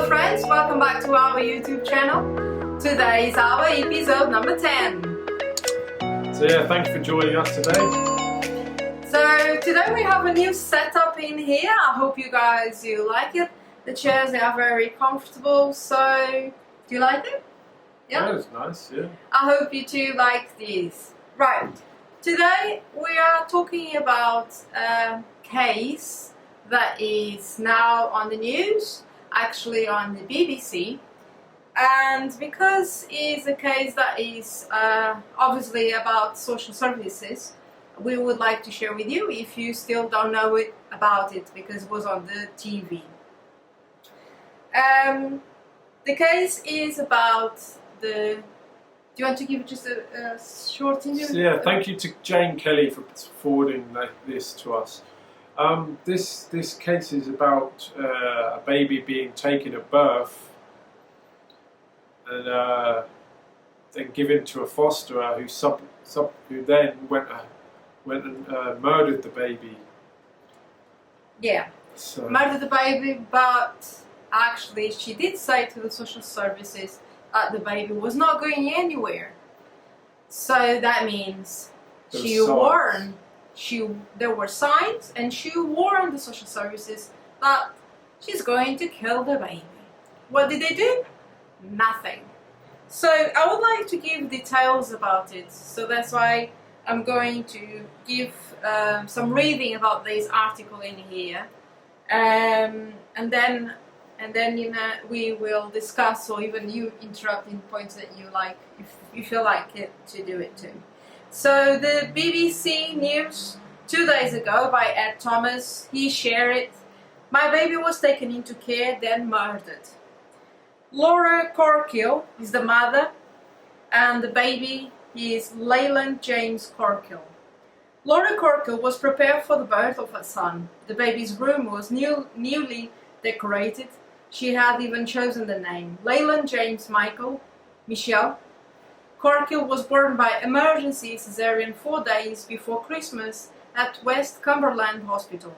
friends, welcome back to our YouTube channel. Today is our episode number 10. So yeah, thank you for joining us today. So today we have a new setup in here. I hope you guys like it. The chairs are very comfortable, so do you like it? Yeah, it's nice, yeah. I hope you too like these. Right, today we are talking about a case that is now on the news, actually on the BBC, and because it's a case that is obviously about social services, we would like to share with you if you still don't know about it because it was on the TV. The case is about the... Do you want to give just a short interview? Yeah, thank you to Jane Kelly for forwarding this to us. This case is about a baby being taken at birth and then given to a fosterer who then went and murdered the baby. Yeah, so. Murdered the baby, but actually she did say to the social services that the baby was not going anywhere. So that means there were signs, and she warned the social services that she's going to kill the baby. What did they do? Nothing. So I would like to give details about it. So that's why I'm going to give some reading about this article in here, and then we will discuss, or even you interrupt in points that you like, if you feel like it, to do it too. So the BBC News 2 days ago by Ed Thomas, he shared it. My baby was taken into care, then murdered. Laura Corkill is the mother, and the baby is Leyland James Corkill. Laura Corkill was prepared for the birth of her son. The baby's room was newly decorated. She had even chosen the name, Leyland James Michel. Corkill was born by emergency cesarean 4 days before Christmas at West Cumberland Hospital.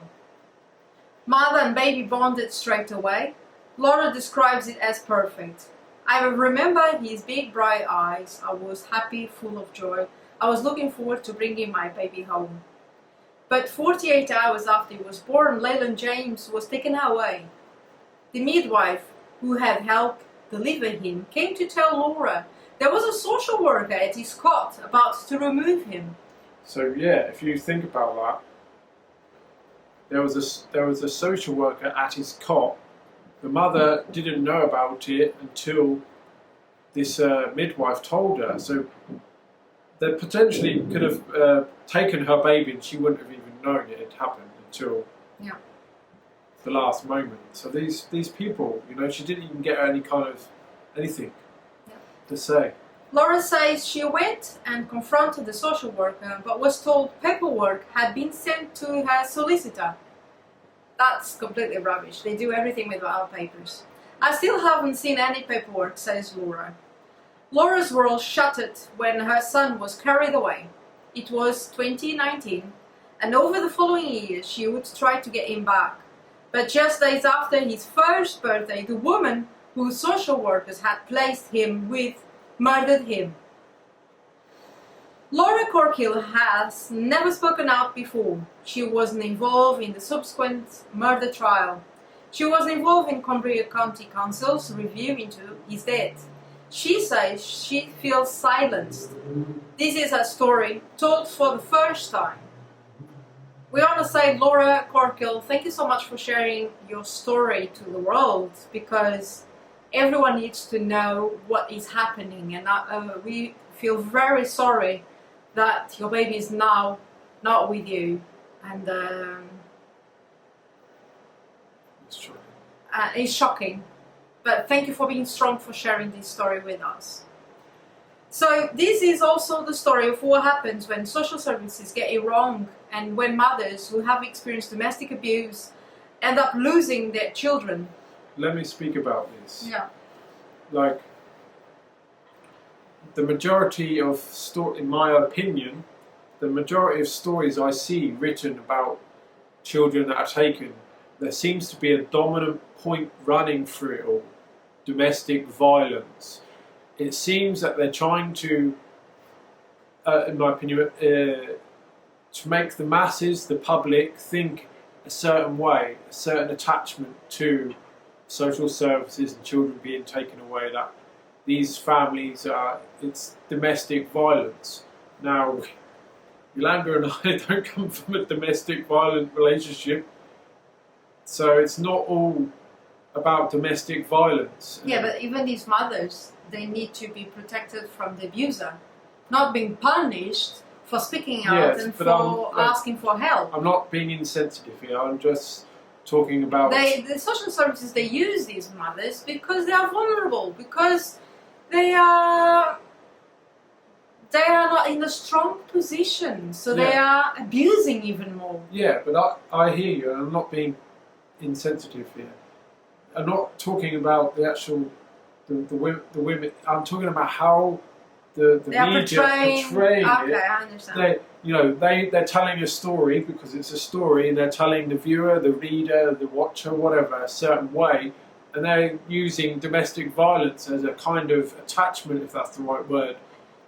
Mother and baby bonded straight away. Laura describes it as perfect. I remember his big bright eyes. I was happy, full of joy. I was looking forward to bringing my baby home. But 48 hours after he was born, Leyland James was taken away. The midwife who had helped deliver him came to tell Laura there was a social worker at his cot about to remove him. So yeah, if you think about that, there was a social worker at his cot. The mother didn't know about it until this midwife told her. So they potentially could have taken her baby, and she wouldn't have even known it had happened until the last moment. So these people, she didn't even get any kind of anything to say. Laura says she went and confronted the social worker, but was told paperwork had been sent to her solicitor. That's completely rubbish. They do everything without papers. I still haven't seen any paperwork, says Laura. Laura's world shattered when her son was carried away. It was 2019, and over the following years she would try to get him back. But just days after his first birthday, the woman who social workers had placed him with murdered him. Laura Corkill has never spoken out before. She wasn't involved in the subsequent murder trial. She was involved in Cumbria County Council's review into his death. She says she feels silenced. This is her story, told for the first time. We want to say, Laura Corkill, thank you so much for sharing your story to the world, because everyone needs to know what is happening, and we feel very sorry that your baby is now not with you, and it's shocking. But thank you for being strong, for sharing this story with us. So this is also the story of what happens when social services get it wrong, and when mothers who have experienced domestic abuse end up losing their children. Let me speak about this. Yeah. Like, the majority of in my opinion, the majority of stories I see written about children that are taken, there seems to be a dominant point running through it all. domestic violence. It seems that they're trying to, in my opinion, to make the masses, the public, think a certain way, a certain attachment to social services and children being taken away, that these families it's domestic violence. Now, Yolanda and I don't come from a domestic violent relationship, so it's not all about domestic violence. Yeah, but even these mothers, they need to be protected from the abuser, not being punished for speaking out and for asking for help. I'm not being insensitive here, I'm just talking about... The social services, they use these mothers because they are vulnerable, because they are not in a strong position, so they are abusing even more. Yeah, but I hear you, and I'm not being insensitive here. I'm not talking about the actual the women. I'm talking about how the media portraying it. I understand. They're telling a story because it's a story, and they're telling the viewer, the reader, the watcher, whatever, a certain way, and they're using domestic violence as a kind of attachment, if that's the right word,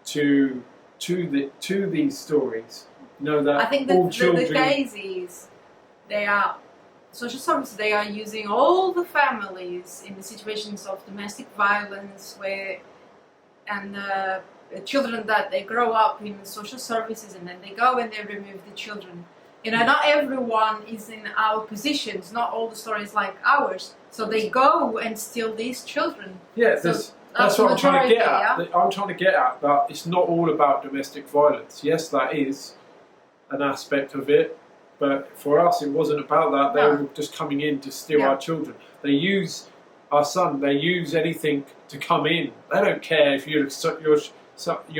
to these stories. That I think all children. The cases, social services, they are using all the families in the situations of domestic violence children that they grow up in social services, and then they go and they remove the children. Not everyone is in our positions, not all the stories like ours, so they go and steal these children. Yeah, that's what I'm trying to get at. Yeah? I'm trying to get at that it's not all about domestic violence. Yes, that is an aspect of it, but for us it wasn't about that. They were just coming in to steal our children. They use our son, they use anything to come in. They don't care if you're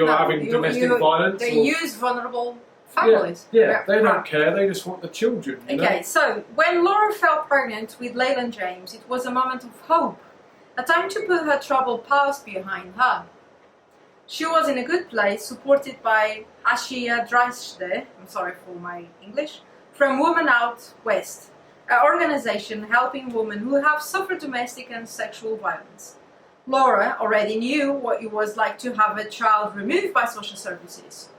having domestic violence. They use vulnerable families. Yeah, they don't care, they just want the children. Okay, so when Laura fell pregnant with Leyland James, it was a moment of hope. A time to put her troubled past behind her. She was in a good place, supported by Ashia Dreischte, I'm sorry for my English, from Women Out West, an organization helping women who have suffered domestic and sexual violence. Laura already knew what it was like to have a child removed by social services.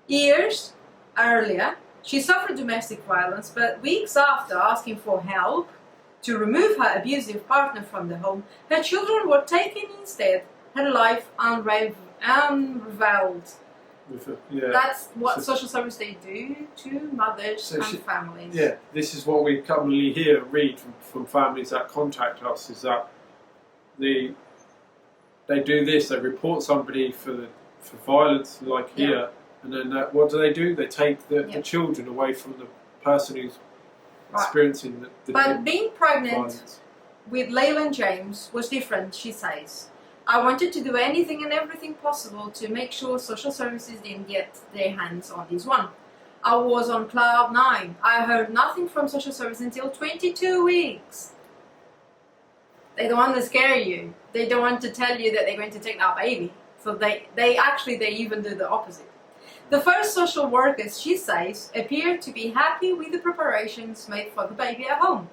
Years earlier, she suffered domestic violence, but weeks after asking for help to remove her abusive partner from the home, her children were taken instead, her life unraveled. That's what social service they do to mothers and families. Yeah, this is what we commonly hear and read from families that contact us, is that they do this, they report somebody for violence like here, and then what do? They take the children away from the person who's experiencing the But being pregnant violence. with Leyland James was different, she says. I wanted to do anything and everything possible to make sure social services didn't get their hands on this one. I was on cloud 9. I heard nothing from social service until 22 weeks. They don't want to scare you. They don't want to tell you that they're going to take that baby. So they even do the opposite. The first social workers, she says, appeared to be happy with the preparations made for the baby at home.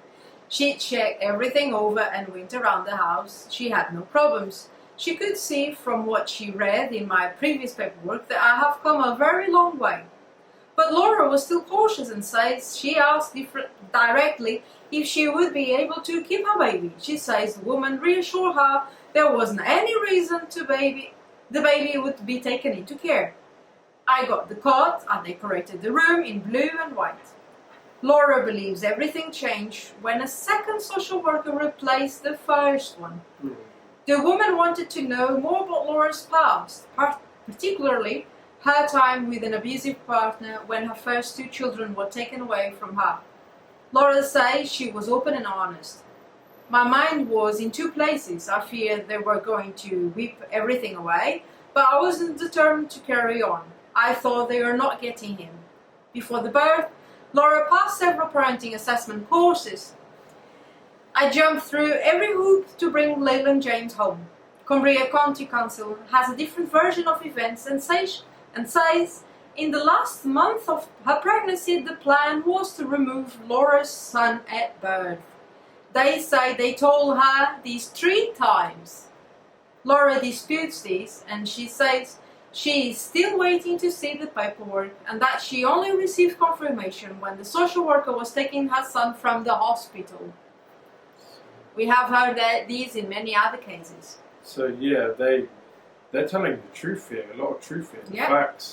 She checked everything over and went around the house. She had no problems. She could see from what she read in my previous paperwork that I have come a very long way. But Laura was still cautious and says she asked directly if she would be able to keep her baby. She says the woman reassured her there wasn't any reason the baby would be taken into care. I got the cot, I decorated the room in blue and white. Laura believes everything changed when a second social worker replaced the first one. The woman wanted to know more about Laura's past, particularly her time with an abusive partner when her first 2 children were taken away from her. Laura says she was open and honest. My mind was in 2 places. I feared they were going to whip everything away, but I wasn't determined to carry on. I thought they were not getting him. Before the birth, Laura passed several parenting assessment courses. I jumped through every hoop to bring Leyland James home. Cumbria County Council has a different version of events and says in the last month of her pregnancy the plan was to remove Laura's son at birth. They say they told her these 3 times. Laura disputes this, and she says she is still waiting to see the paperwork and that she only received confirmation when the social worker was taking her son from the hospital. We have heard these in many other cases. So yeah, they're telling the truth here, a lot of truth here, the Yeah. facts.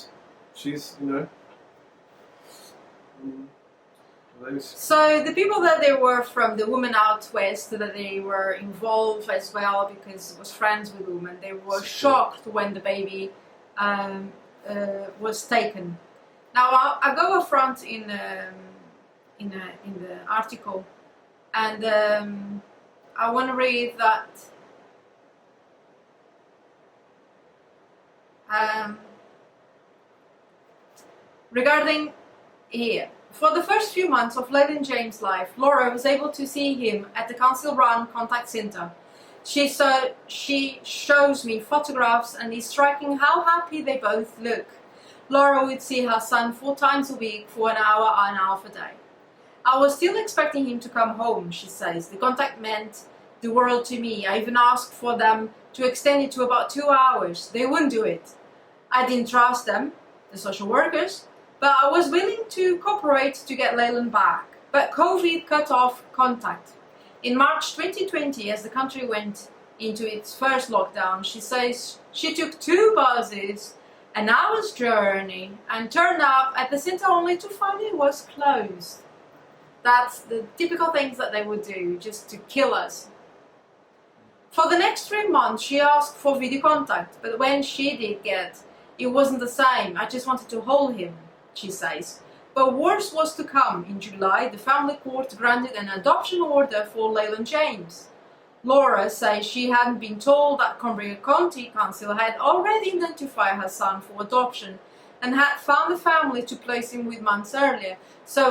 She's, So the people that they were from the women out west, that they were involved as well because it was friends with women, they were shocked when the baby was taken. Now I go up front in the article, and I want to read that. Regarding here, for the first few months of Leyland James' life, Laura was able to see him at the council-run contact center. She shows me photographs, and it's striking how happy they both look. Laura would see her son 4 times a week for an hour and a half a day. I was still expecting him to come home, she says. The contact meant the world to me. I even asked for them to extend it to about 2 hours. They wouldn't do it. I didn't trust them, the social workers, but I was willing to cooperate to get Leyland back. But COVID cut off contact. In March 2020, as the country went into its first lockdown, she says she took 2 buses, an hour's journey, and turned up at the center only to find it was closed. That's the typical things that they would do, just to kill us. For the next 3 months, she asked for video contact, but when she did get, it wasn't the same. I just wanted to hold him, she says. But worse was to come. In July, the family court granted an adoption order for Leyland James. Laura says she hadn't been told that Cumbria County Council had already identified her son for adoption and had found a family to place him with months earlier. So,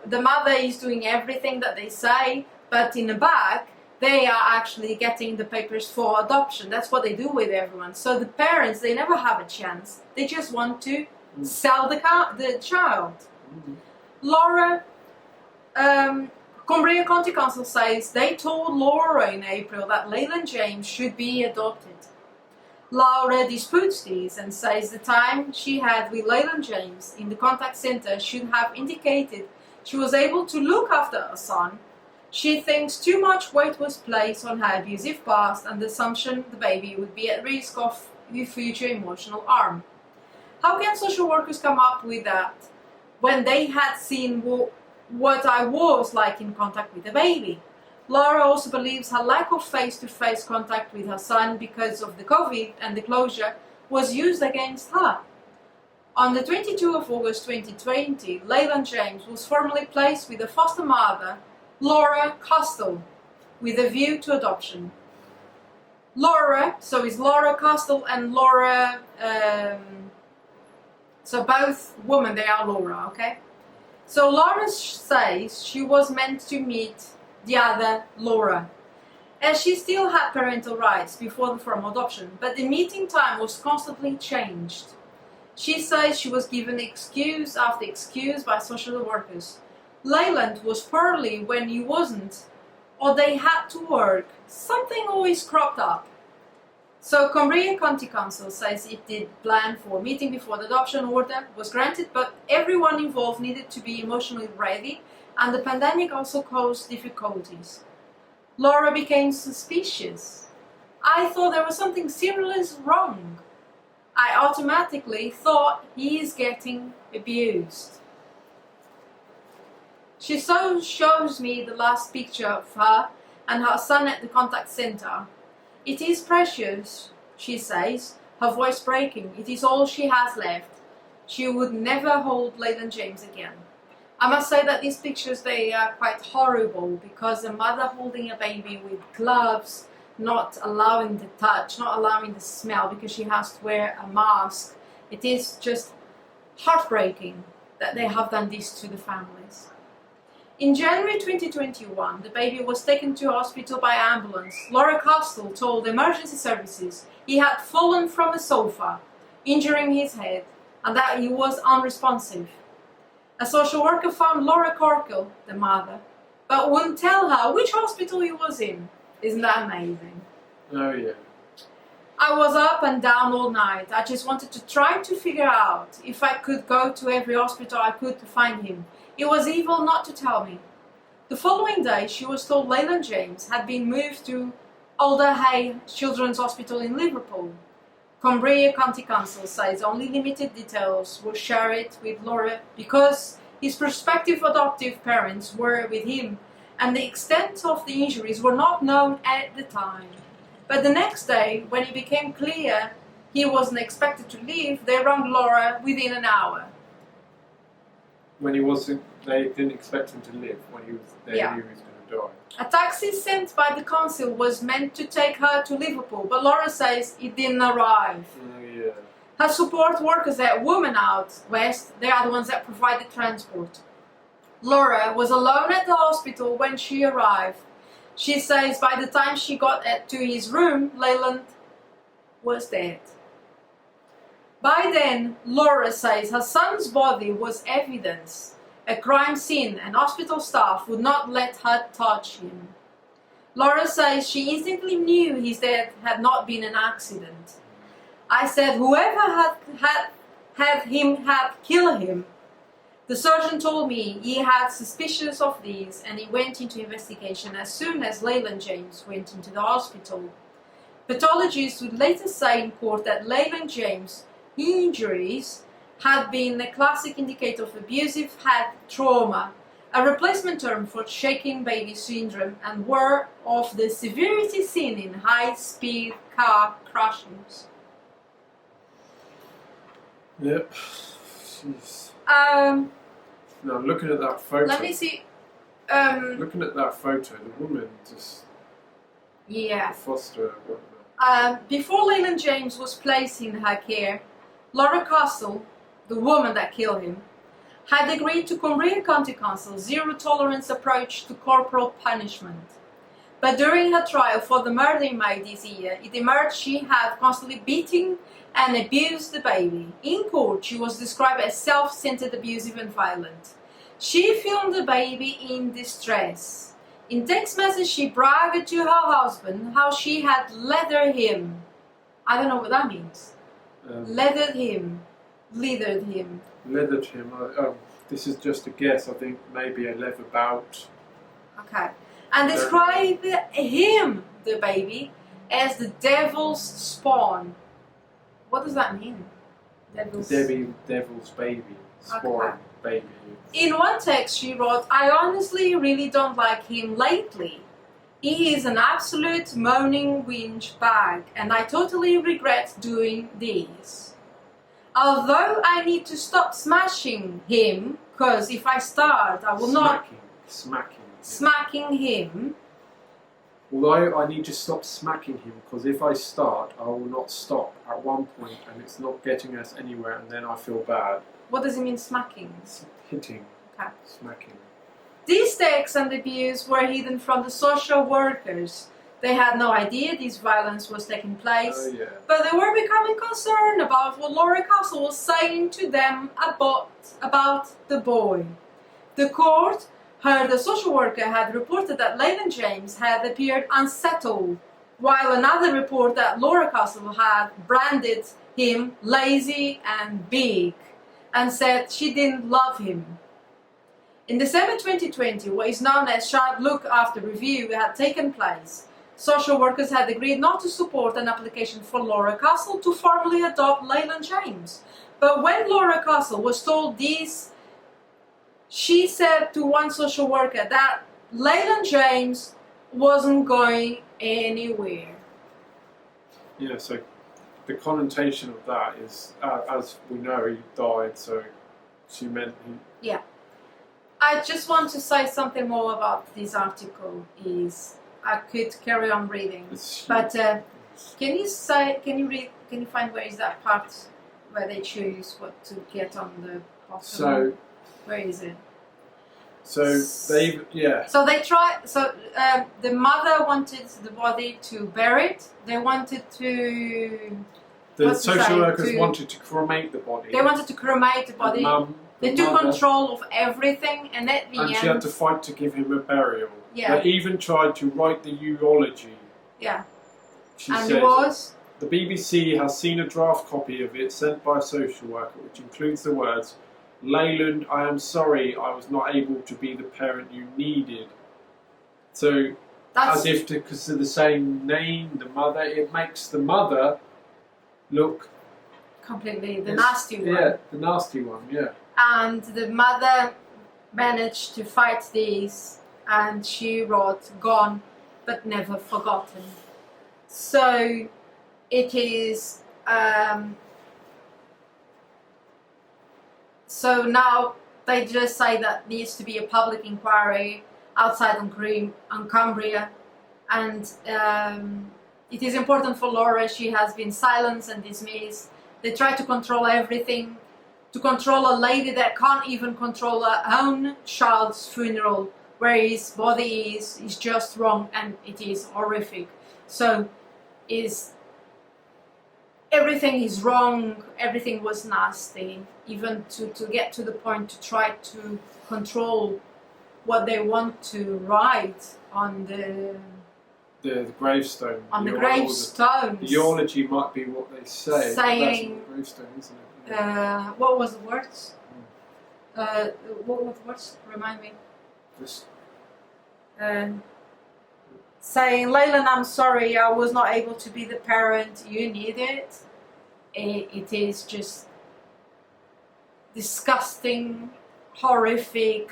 the mother is doing everything that they say, but in the back, they are actually getting the papers for adoption. That's what they do with everyone. So the parents, they never have a chance. They just want to sell the child. Laura, Cumbria County Council says they told Laura in April that Leyland James should be adopted. Laura disputes this and says the time she had with Leyland James in the contact center should have indicated she was able to look after her son. She thinks too much weight was placed on her abusive past and the assumption the baby would be at risk of future emotional harm. How can social workers come up with that when they had seen what I was like in contact with the baby? Laura also believes her lack of face-to-face contact with her son because of the COVID and the closure was used against her. On the 22nd of August 2020, Leyland James was formally placed with a foster mother, Laura Costel, with a view to adoption. Laura, so it's Laura Costel and Laura, so both women, they are Laura, okay? So Laura says she was meant to meet the other Laura, as she still had parental rights before the formal adoption, but the meeting time was constantly changed. She says she was given excuse after excuse by social workers. Leyland was poorly when he wasn't, or they had to work. Something always cropped up. So Cumbria County Council says it did plan for a meeting before the adoption order was granted, but everyone involved needed to be emotionally ready, and the pandemic also caused difficulties. Laura became suspicious. I thought there was something seriously wrong. I automatically thought he is getting abused. She shows me the last picture of her and her son at the contact center. It is precious, she says, her voice breaking. It is all she has left. She would never hold Leyland James again. I must say that these pictures, they are quite horrible, because a mother holding a baby with gloves, not allowing the touch, not allowing the smell, because she has to wear a mask. It is just heartbreaking that they have done this to the families. In January 2021, the baby was taken to hospital by ambulance. Laura Costel told emergency services he had fallen from a sofa, injuring his head, and that he was unresponsive. A social worker found Laura Corkle, the mother, but wouldn't tell her which hospital he was in. Isn't that amazing? Oh yeah. I was up and down all night. I just wanted to try to figure out if I could go to every hospital I could to find him. It was evil not to tell me. The following day, she was told Leyland James had been moved to Alder Hey Children's Hospital in Liverpool. Cumbria County Council says only limited details will share it with Laura because his prospective adoptive parents were with him and the extent of the injuries were not known at the time. But the next day, when it became clear he wasn't expected to leave, they rang Laura within an hour. When he wasn't, they didn't expect him to live. When he was, they knew he was going to die. A taxi sent by the council was meant to take her to Liverpool, but Laura says it didn't arrive. Oh yeah. Her support workers at Women Out West, they are the ones that provided transport. Laura was alone at the hospital when she arrived. She says by the time she got to his room, Leyland was dead. By then, Laura says her son's body was evidence, a crime scene, and hospital staff would not let her touch him. Laura says she instantly knew his death had not been an accident. I said whoever had killed him. The surgeon told me he had suspicions of these and he went into investigation as soon as Leyland James went into the hospital. Pathologists would later say in court that Leyland James' injuries had been a classic indicator of abusive head trauma, a replacement term for shaken baby syndrome, and were of the severity seen in high-speed car crashes. Yep. Jeez. Now looking at that photo. Let me see. Looking at that photo, the woman just. Yeah. Foster. Before Leyland James was placed in her care, Laura Castle, the woman that killed him, had agreed to Cumbria County Council's zero-tolerance approach to corporal punishment. But during her trial for the murder in May this year, it emerged she had constantly beaten and abused the baby. In court, she was described as self-centered, abusive and violent. She filmed the baby in distress. In text message, she bragged to her husband how she had leathered him. I don't know what that means. Leathered him. Leathered him. Leathered him. This is just a guess. I think maybe a leather bout. Okay. And described him, the baby, as the devil's spawn. What does that mean? Devil's baby. Spawn baby. In one text she wrote, I honestly really don't like him lately. He is an absolute moaning whinge bag and I totally regret doing this. Although I need to stop smashing him, because if I start I will smacking him. Although I need to stop smacking him, because if I start, I will not stop at one point and it's not getting us anywhere and then I feel bad. What does it mean, smacking? It's hitting. Okay. Smacking. These texts and abuse were hidden from the social workers. They had no idea this violence was taking place, but they were becoming concerned about what Laura Castle was saying to them about the boy. The court heard the social worker had reported that Leyland James had appeared unsettled, while another report that Laura Castle had branded him lazy and big, and said she didn't love him. In December 2020, what is known as Child Look After Review had taken place. Social workers had agreed not to support an application for Laura Castle to formally adopt Leyland James. But when Laura Castle was told this, she said to one social worker that Leyland James wasn't going anywhere. Yeah, so the connotation of that is, as we know, he died, so she meant he... Yeah. I just want to say something more about this article. I could carry on reading, but can you find where is that part where they choose what to get on the bottom? So where is it? So the mother wanted the body to bury it. They wanted to. The social workers wanted to cremate the body. They wanted to cremate the body. Mum They took control of everything, and at the end... And she had to fight to give him a burial. Yeah. They even tried to write the eulogy. Yeah. She and says, it was... The BBC has seen a draft copy of it sent by a social worker, which includes the words, "Leyland, I am sorry I was not able to be the parent you needed." So, as if because of the same name, the mother, it makes the mother look... Completely the nasty one. Yeah, the nasty one, yeah. And the mother managed to fight this, and she wrote, "Gone, but never forgotten." So it is... so now they just say that needs to be a public inquiry outside on Cumbria, and it is important for Laura. She has been silenced and dismissed. They try to control everything, to control a lady that can't even control her own child's funeral, where his body is just wrong, and it is horrific. So everything is wrong, everything was nasty, even to get to the point to try to control what they want to write on the gravestone. On the gravestones. The eulogy might be what they say. Saying... That's the gravestone, isn't it? Yeah. What was the words? What were the words? Remind me. Just... saying, "Leyland, I'm sorry, I was not able to be the parent you needed." It is just disgusting, horrific,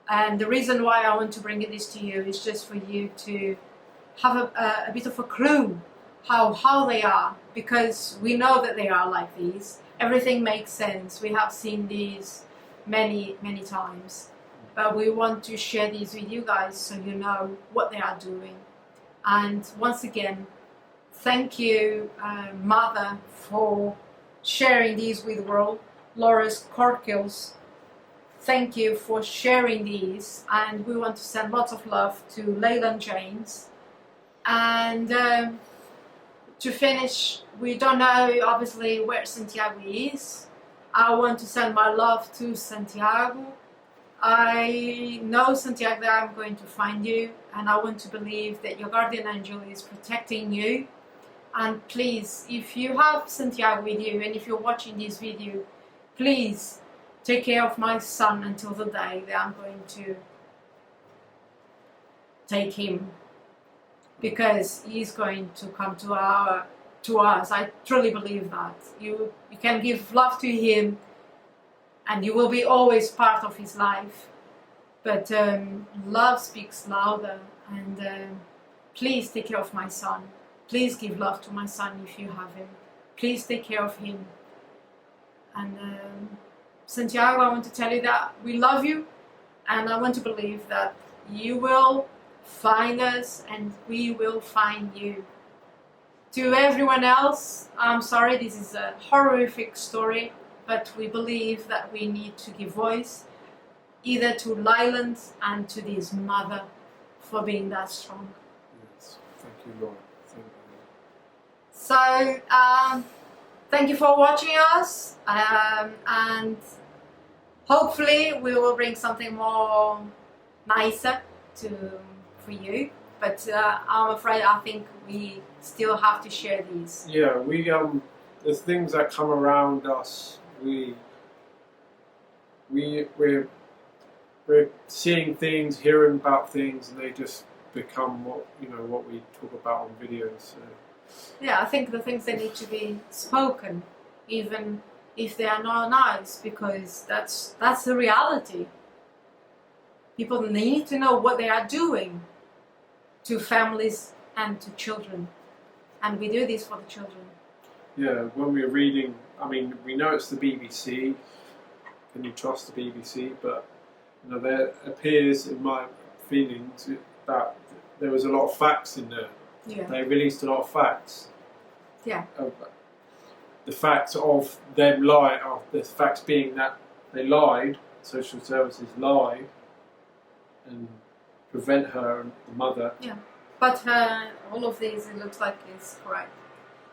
and the reason why I want to bring this to you is just for you to have a bit of a clue how they are, because we know that they are like these. Everything makes sense. We have seen these many times, but we want to share these with you guys so you know what they are doing. And once again, thank you, Mother, for sharing these with the world. Laura's Corkills, thank you for sharing these, and we want to send lots of love to Leyland James. And to finish, we don't know obviously where Santiago is. I want to send my love to Santiago. I know, Santiago, that I'm going to find you, and I want to believe that your guardian angel is protecting you. And please, if you have Santiago with you, and if you're watching this video, please take care of my son until the day that I'm going to take him, because he's going to come to us. I truly believe that. You can give love to him, and you will be always part of his life. But love speaks louder, and please take care of my son. Please give love to my son if you have him. Please take care of him. And Santiago, I want to tell you that we love you, and I want to believe that you will find us and we will find you. To everyone else, I'm sorry, this is a horrific story, but we believe that we need to give voice either to Leyland and to this mother for being that strong. Yes, thank you, Lord. Thank you. So, thank you for watching us, and hopefully we will bring something more nicer for you. But I'm afraid I think we still have to share these. Yeah, the things that come around us, we're seeing things, hearing about things, and they just become what we talk about on videos. So. Yeah, I think the things that need to be spoken, even if they are not nice, because that's the reality. People need to know what they are doing to families and to children, and we do this for the children. Yeah, when we're reading, I mean, we know it's the BBC. Can you trust the BBC? But there appears, in my feelings, that there was a lot of facts in there. Yeah. They released a lot of facts. Yeah. The facts of them lying, the facts being that they lied, social services lied, and prevent her and the mother. Yeah. But all of these, it looks like it's correct.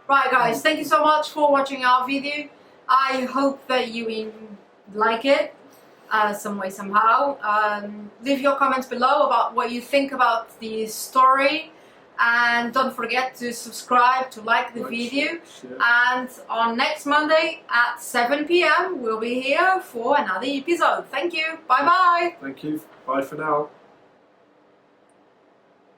Right, guys, thank you so much for watching our video. I hope that you like it some way, somehow. Leave your comments below about what you think about the story, and don't forget to subscribe, to like the video. And on next Monday at 7 p.m. we'll be here for another episode. Thank you. Bye bye. Thank you. Bye for now.